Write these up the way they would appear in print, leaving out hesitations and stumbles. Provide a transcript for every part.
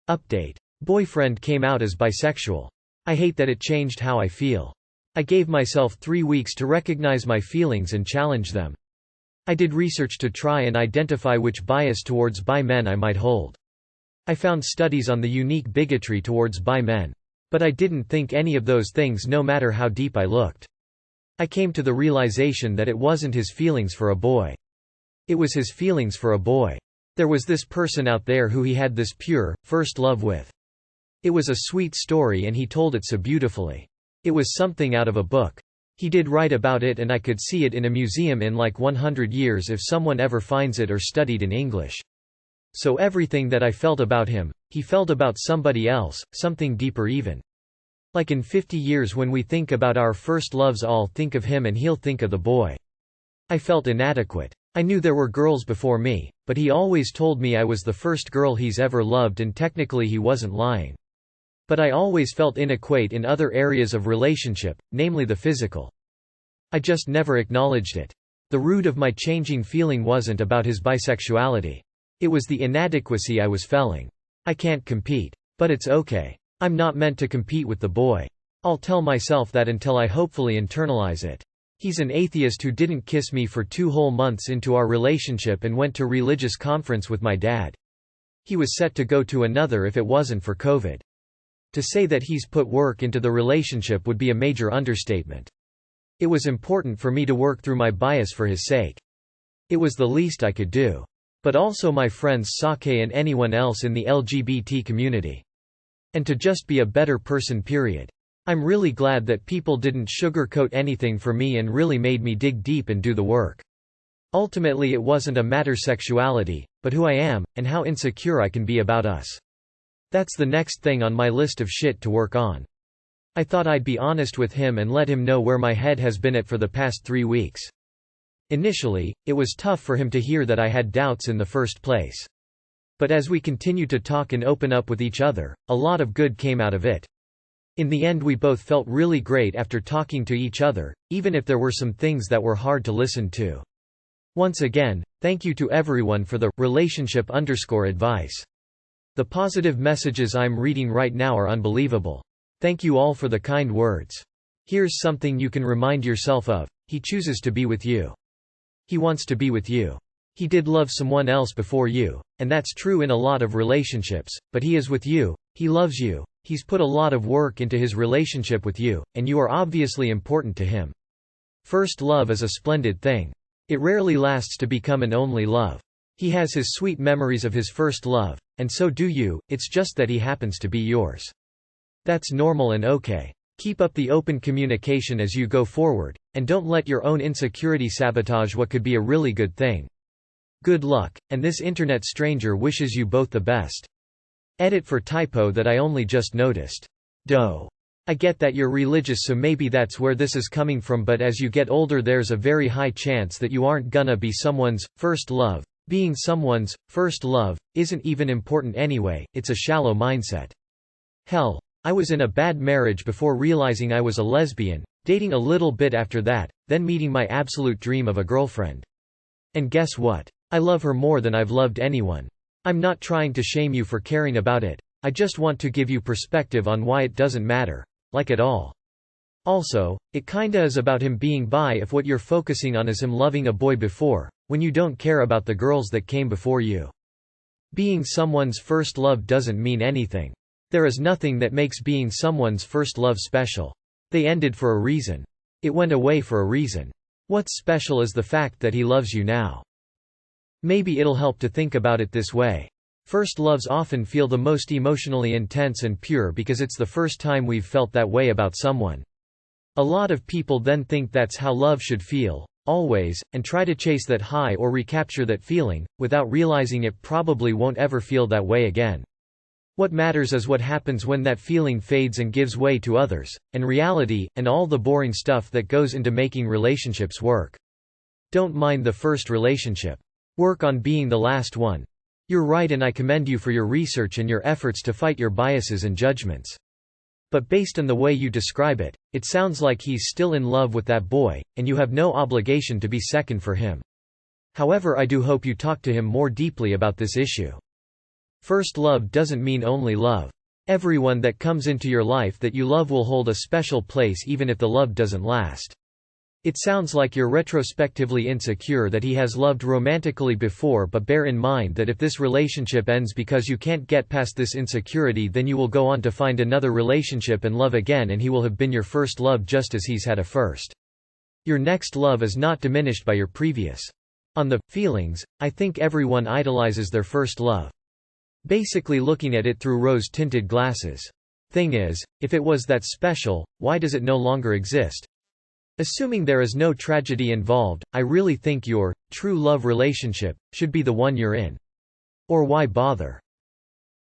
Update. Boyfriend came out as bisexual. I hate that it changed how I feel. I gave myself 3 weeks to recognize my feelings and challenge them. I did research to try and identify which bias towards bi men I might hold. I found studies on the unique bigotry towards bi men. But I didn't think any of those things no matter how deep I looked. I came to the realization that it wasn't his feelings for a boy. It was his feelings for a boy. There was this person out there who he had this pure, first love with. It was a sweet story and he told it so beautifully. It was something out of a book. He did write about it and I could see it in a museum in like 100 years if someone ever finds it or studied in English. So everything that I felt about him, he felt about somebody else, something deeper even. Like in 50 years when we think about our first loves, I'll think of him and he'll think of the boy. I felt inadequate. I knew there were girls before me, but he always told me I was the first girl he's ever loved and technically he wasn't lying. But I always felt inadequate in other areas of relationship, namely the physical. I just never acknowledged it. The root of my changing feeling wasn't about his bisexuality. It was the inadequacy I was feeling. I can't compete. But it's okay. I'm not meant to compete with the boy. I'll tell myself that until I hopefully internalize it. He's an atheist who didn't kiss me for 2 whole months into our relationship and went to religious conference with my dad. He was set to go to another if it wasn't for COVID. To say that he's put work into the relationship would be a major understatement. It was important for me to work through my bias for his sake. It was the least I could do. But also my friends Sake and anyone else in the LGBT community. And to just be a better person, period. I'm really glad that people didn't sugarcoat anything for me and really made me dig deep and do the work. Ultimately it wasn't a matter sexuality, but who I am, and how insecure I can be about us. That's the next thing on my list of shit to work on. I thought I'd be honest with him and let him know where my head has been at for the past 3 weeks. Initially, it was tough for him to hear that I had doubts in the first place. But as we continued to talk and open up with each other, a lot of good came out of it. In the end we both felt really great after talking to each other, even if there were some things that were hard to listen to. Once again, thank you to everyone for the relationship_advice. The positive messages I'm reading right now are unbelievable. Thank you all for the kind words. Here's something you can remind yourself of: he chooses to be with you. He wants to be with you. He did love someone else before you, and that's true in a lot of relationships, but he is with you, he loves you, he's put a lot of work into his relationship with you, and you are obviously important to him. First love is a splendid thing. It rarely lasts to become an only love. He has his sweet memories of his first love, and so do you, it's just that he happens to be yours. That's normal and okay. Keep up the open communication as you go forward, and don't let your own insecurity sabotage what could be a really good thing. Good luck, and this internet stranger wishes you both the best. Edit for typo that I only just noticed. Doh. I get that you're religious, so maybe that's where this is coming from, but as you get older there's a very high chance that you aren't gonna be someone's first love. Being someone's first love isn't even important anyway, it's a shallow mindset. Hell, I was in a bad marriage before realizing I was a lesbian, dating a little bit after that, then meeting my absolute dream of a girlfriend. And guess what? I love her more than I've loved anyone. I'm not trying to shame you for caring about it, I just want to give you perspective on why it doesn't matter, like at all. Also, it kinda is about him being bi if what you're focusing on is him loving a boy before, when you don't care about the girls that came before you. Being someone's first love doesn't mean anything. There is nothing that makes being someone's first love special. They ended for a reason. It went away for a reason. What's special is the fact that he loves you now. Maybe it'll help to think about it this way. First loves often feel the most emotionally intense and pure because it's the first time we've felt that way about someone. A lot of people then think that's how love should feel, always, and try to chase that high or recapture that feeling, without realizing it probably won't ever feel that way again. What matters is what happens when that feeling fades and gives way to others, and reality, and all the boring stuff that goes into making relationships work. Don't mind the first relationship. Work on being the last one. You're right, and I commend you for your research and your efforts to fight your biases and judgments. But based on the way you describe it, it sounds like he's still in love with that boy, and you have no obligation to be second for him. However, I do hope you talk to him more deeply about this issue. First love doesn't mean only love. Everyone that comes into your life that you love will hold a special place even if the love doesn't last. It sounds like you're retrospectively insecure that he has loved romantically before, but bear in mind that if this relationship ends because you can't get past this insecurity, then you will go on to find another relationship and love again, and he will have been your first love just as he's had a first. Your next love is not diminished by your previous. On the feelings, I think everyone idolizes their first love. Basically looking at it through rose-tinted glasses. Thing is, if it was that special, why does it no longer exist? Assuming there is no tragedy involved, I really think your true love relationship should be the one you're in. Or why bother?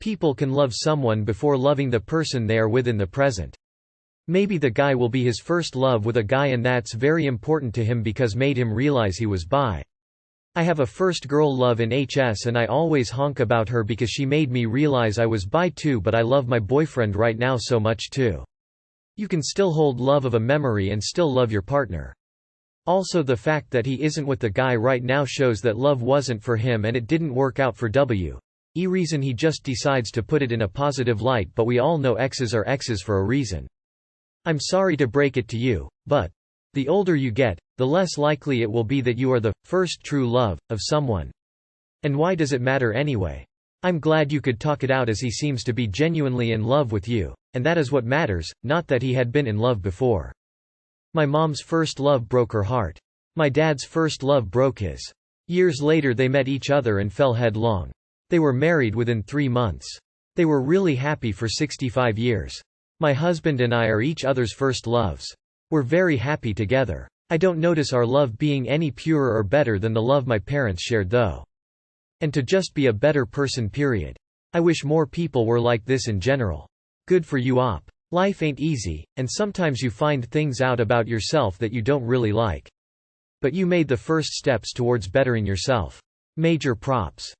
People can love someone before loving the person they are with in the present. Maybe the guy will be his first love with a guy, and that's very important to him because made him realize he was bi. I have a first girl love in HS and I always honk about her because she made me realize I was bi too, but I love my boyfriend right now so much too. You can still hold love of a memory and still love your partner. Also, the fact that he isn't with the guy right now shows that love wasn't for him and it didn't work out for W.E. reason he just decides to put it in a positive light, but we all know exes are exes for a reason. I'm sorry to break it to you, but the older you get, the less likely it will be that you are the first true love of someone. And why does it matter anyway? I'm glad you could talk it out, as he seems to be genuinely in love with you, and that is what matters, not that he had been in love before. My mom's first love broke her heart. My dad's first love broke his. Years later they met each other and fell headlong. They were married within 3 months. They were really happy for 65 years. My husband and I are each other's first loves. We're very happy together. I don't notice our love being any purer or better than the love my parents shared though. And to just be a better person, period. I wish more people were like this in general. Good for you, op. Life ain't easy, and sometimes you find things out about yourself that you don't really like. But you made the first steps towards bettering yourself. Major props.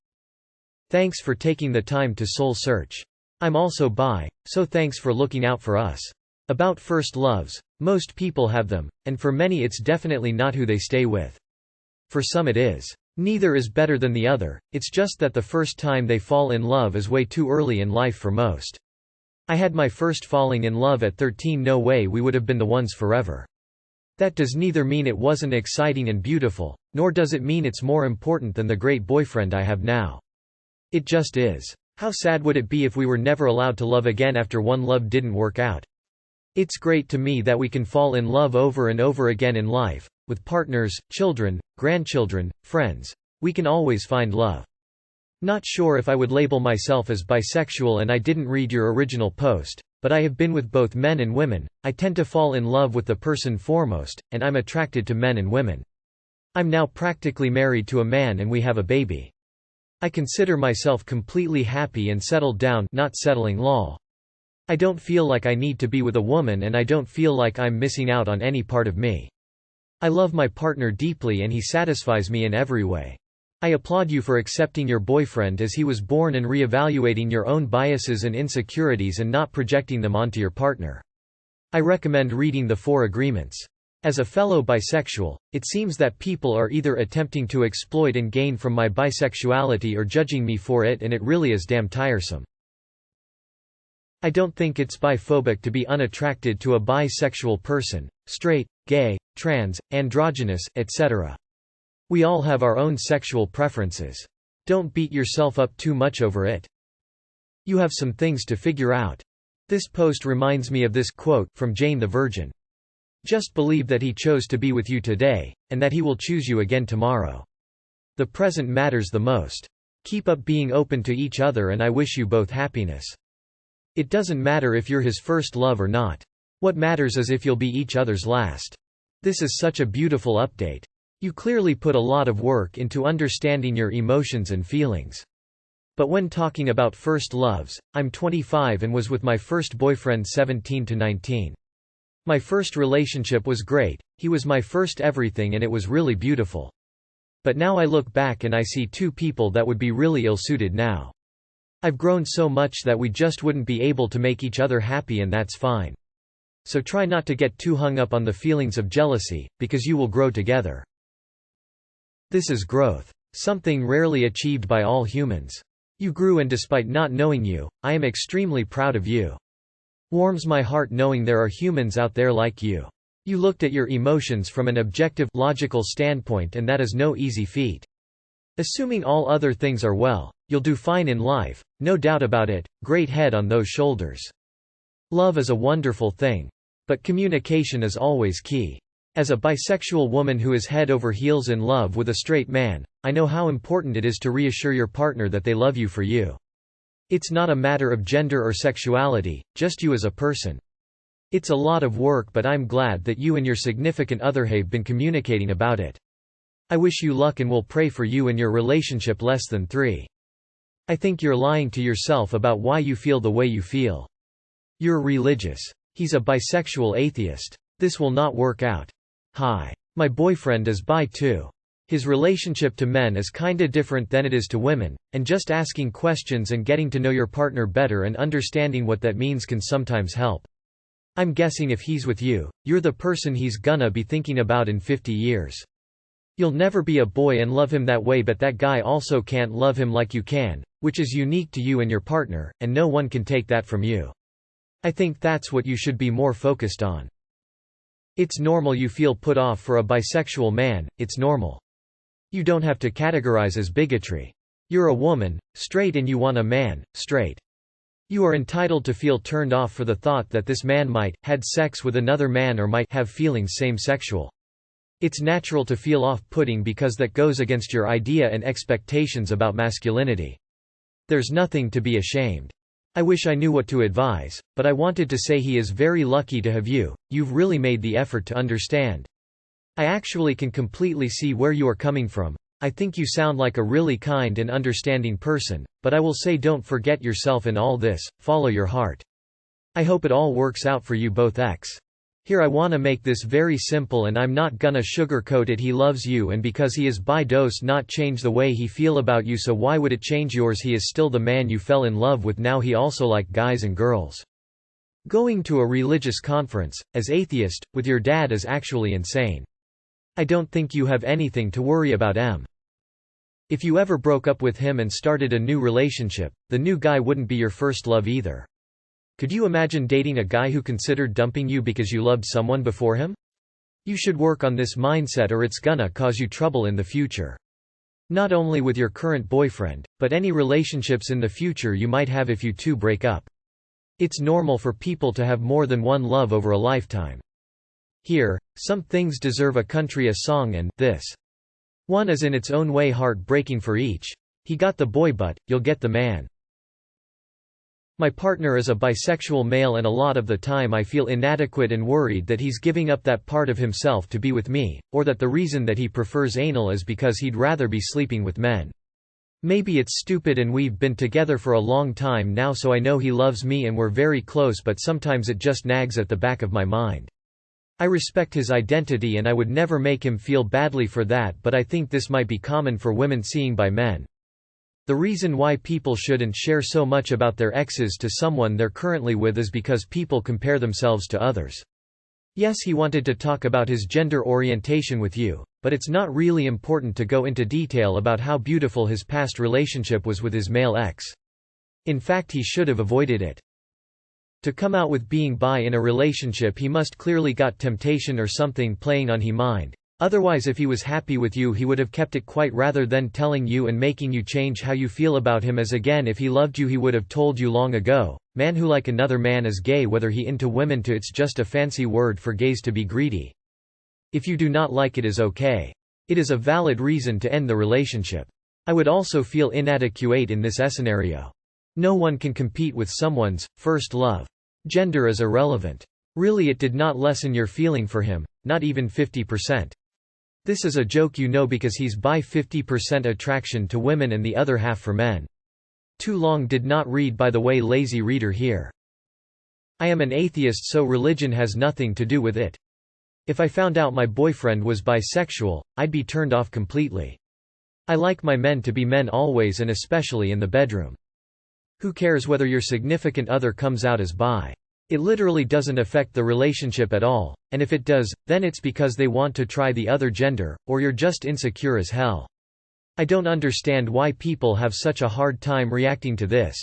Thanks for taking the time to soul search. I'm also bi, so thanks for looking out for us. About first loves, most people have them, and for many it's definitely not who they stay with. For some it is. Neither is better than the other, it's just that the first time they fall in love is way too early in life for most. I had my first falling in love at 13, no way we would have been the ones forever. That does neither mean it wasn't exciting and beautiful, nor does it mean it's more important than the great boyfriend I have now. It just is. How sad would it be if we were never allowed to love again after one love didn't work out? It's great to me that we can fall in love over and over again in life, with partners, children, grandchildren, friends. We can always find love. Not sure if I would label myself as bisexual, and I didn't read your original post, but I have been with both men and women. I tend to fall in love with the person foremost, and I'm attracted to men and women. I'm now practically married to a man and we have a baby. I consider myself completely happy and settled down, not settling lol. I don't feel like I need to be with a woman, and I don't feel like I'm missing out on any part of me. I love my partner deeply and he satisfies me in every way. I applaud you for accepting your boyfriend as he was born and re-evaluating your own biases and insecurities and not projecting them onto your partner. I recommend reading the 4 agreements. As a fellow bisexual, it seems that people are either attempting to exploit and gain from my bisexuality or judging me for it, and it really is damn tiresome. I don't think it's biphobic to be unattracted to a bisexual person, straight, gay, trans, androgynous, etc. We all have our own sexual preferences. Don't beat yourself up too much over it. You have some things to figure out. This post reminds me of this quote from Jane the Virgin. Just believe that he chose to be with you today, and that he will choose you again tomorrow. The present matters the most. Keep up being open to each other, and I wish you both happiness. It doesn't matter if you're his first love or not. What matters is if you'll be each other's last. This is such a beautiful update. You clearly put a lot of work into understanding your emotions and feelings. But when talking about first loves, I'm 25 and was with my first boyfriend 17 to 19. My first relationship was great, he was my first everything and it was really beautiful. But now I look back and I see 2 people that would be really ill-suited now. I've grown so much that we just wouldn't be able to make each other happy, and that's fine. So try not to get too hung up on the feelings of jealousy, because you will grow together. This is growth. Something rarely achieved by all humans. You grew, and despite not knowing you, I am extremely proud of you. Warms my heart knowing there are humans out there like you. You looked at your emotions from an objective, logical standpoint, and that is no easy feat. Assuming all other things are well, you'll do fine in life, no doubt about it. Great head on those shoulders. Love is a wonderful thing. But communication is always key. As a bisexual woman who is head over heels in love with a straight man, I know how important it is to reassure your partner that they love you for you. It's not a matter of gender or sexuality, just you as a person. It's a lot of work, but I'm glad that you and your significant other have been communicating about it. I wish you luck and will pray for you and your relationship. Less than 3. I think you're lying to yourself about why you feel the way you feel. You're religious. He's a bisexual atheist. This will not work out. Hi. My boyfriend is bi too. His relationship to men is kinda different than it is to women, and just asking questions and getting to know your partner better and understanding what that means can sometimes help. I'm guessing if he's with you, you're the person he's gonna be thinking about in 50 years. You'll never be a boy and love him that way, but that guy also can't love him like you can, which is unique to you and your partner, and no one can take that from you. I think that's what you should be more focused on. It's normal you feel put off for a bisexual man, it's normal. You don't have to categorize as bigotry. You're a woman, straight, and you want a man, straight. You are entitled to feel turned off for the thought that this man might had sex with another man or might have feelings same-sexual. It's natural to feel off-putting because that goes against your idea and expectations about masculinity. There's nothing to be ashamed. I wish I knew what to advise, but I wanted to say he is very lucky to have you. You've really made the effort to understand. I actually can completely see where you are coming from. I think you sound like a really kind and understanding person, but I will say don't forget yourself in all this, follow your heart. I hope it all works out for you both. Here I wanna make this very simple and I'm not gonna sugarcoat it. He loves you, and because he is bi does not change the way he feel about you, so why would it change yours? He is still the man you fell in love with. Now he also like guys and girls. Going to a religious conference, as atheist, with your dad is actually insane. I don't think you have anything to worry about. If you ever broke up with him and started a new relationship, the new guy wouldn't be your first love either. Could you imagine dating a guy who considered dumping you because you loved someone before him? You should work on this mindset or it's gonna cause you trouble in the future. Not only with your current boyfriend, but any relationships in the future you might have if you two break up. It's normal for people to have more than one love over a lifetime. Here, some things deserve a country a song, and this one is in its own way heartbreaking for each. He got the boy, but you'll get the man. My partner is a bisexual male, and a lot of the time I feel inadequate and worried that he's giving up that part of himself to be with me, or that the reason that he prefers anal is because he'd rather be sleeping with men. Maybe it's stupid and we've been together for a long time now, so I know he loves me and we're very close, but sometimes it just nags at the back of my mind. I respect his identity and I would never make him feel badly for that, but I think this might be common for women seeing by men. The reason why people shouldn't share so much about their exes to someone they're currently with is because people compare themselves to others. Yes, he wanted to talk about his gender orientation with you, but it's not really important to go into detail about how beautiful his past relationship was with his male ex. In fact, he should have avoided it. To come out with being bi in a relationship, he must clearly got temptation or something playing on his mind. Otherwise, if he was happy with you, he would have kept it quiet rather than telling you and making you change how you feel about him. As again, if he loved you, he would have told you long ago. Man who like another man is gay, whether he into women to, it's just a fancy word for gays to be greedy. If you do not like it, is okay. It is a valid reason to end the relationship. I would also feel inadequate in this scenario. No one can compete with someone's first love. Gender is irrelevant. Really, it did not lessen your feeling for him, not even 50%. This is a joke, you know, because he's bi. 50% attraction to women and the other half for men. Too long did not read, by the way, lazy reader here. I am an atheist, so religion has nothing to do with it. If I found out my boyfriend was bisexual, I'd be turned off completely. I like my men to be men always, and especially in the bedroom. Who cares whether your significant other comes out as bi? It literally doesn't affect the relationship at all, and if it does, then it's because they want to try the other gender, or you're just insecure as hell. I don't understand why people have such a hard time reacting to this.